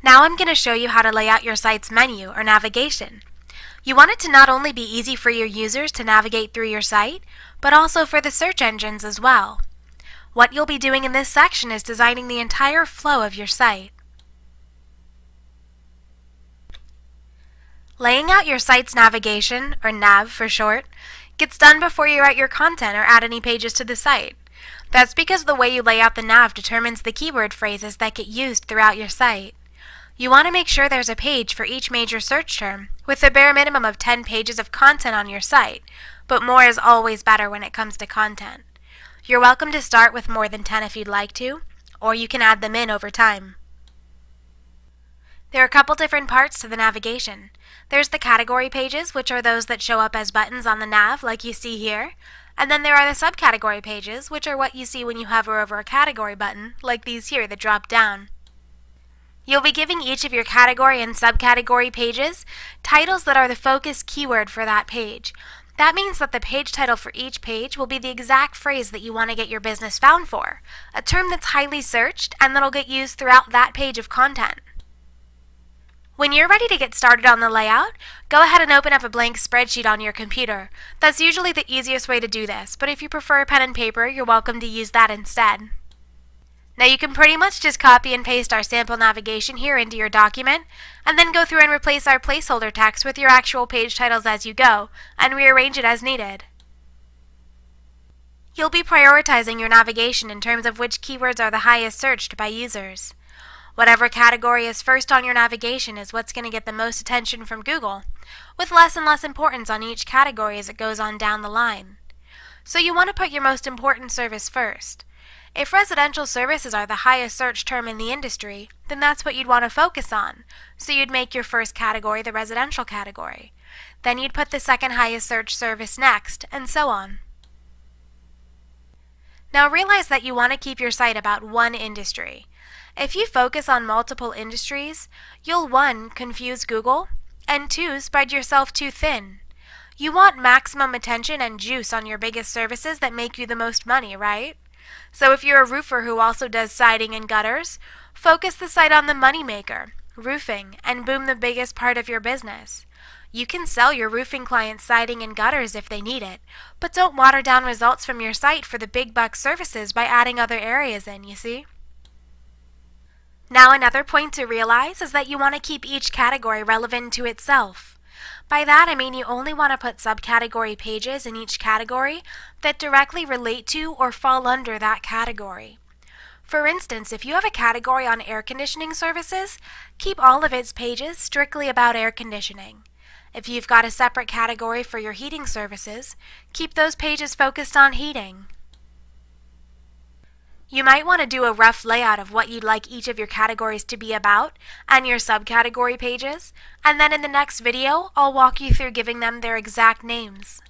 Now I'm going to show you how to lay out your site's menu or navigation. You want it to not only be easy for your users to navigate through your site, but also for the search engines as well. What you'll be doing in this section is designing the entire flow of your site. Laying out your site's navigation, or nav for short, gets done before you write your content or add any pages to the site. That's because the way you lay out the nav determines the keyword phrases that get used throughout your site. You want to make sure there's a page for each major search term, with a bare minimum of 10 pages of content on your site, but more is always better when it comes to content. You're welcome to start with more than 10 if you'd like to, or you can add them in over time. There are a couple different parts to the navigation. There's the category pages, which are those that show up as buttons on the nav, like you see here, and then there are the subcategory pages, which are what you see when you hover over a category button, like these here that drop down. You'll be giving each of your category and subcategory pages titles that are the focus keyword for that page. That means that the page title for each page will be the exact phrase that you want to get your business found for, a term that's highly searched and that'll get used throughout that page of content. When you're ready to get started on the layout, go ahead and open up a blank spreadsheet on your computer. That's usually the easiest way to do this, but if you prefer pen and paper, you're welcome to use that instead. Now you can pretty much just copy and paste our sample navigation here into your document, and then go through and replace our placeholder text with your actual page titles as you go, and rearrange it as needed. You'll be prioritizing your navigation in terms of which keywords are the highest searched by users. Whatever category is first on your navigation is what's going to get the most attention from Google, with less and less importance on each category as it goes on down the line. So you want to put your most important service first. If residential services are the highest search term in the industry, then that's what you'd want to focus on. So you'd make your first category the residential category. Then you'd put the second highest search service next, and so on. Now realize that you want to keep your site about one industry. If you focus on multiple industries, you'll 1. Confuse Google, and 2. Spread yourself too thin. You want maximum attention and juice on your biggest services that make you the most money, right? So if you're a roofer who also does siding and gutters, focus the site on the moneymaker, roofing, and boom the biggest part of your business. You can sell your roofing clients siding and gutters if they need it, but don't water down results from your site for the big buck services by adding other areas in, you see? Now another point to realize is that you want to keep each category relevant to itself. By that I mean you only want to put subcategory pages in each category that directly relate to or fall under that category. For instance, if you have a category on air conditioning services, keep all of its pages strictly about air conditioning. If you've got a separate category for your heating services, keep those pages focused on heating. You might want to do a rough layout of what you'd like each of your categories to be about and your subcategory pages, and then in the next video I'll walk you through giving them their exact names.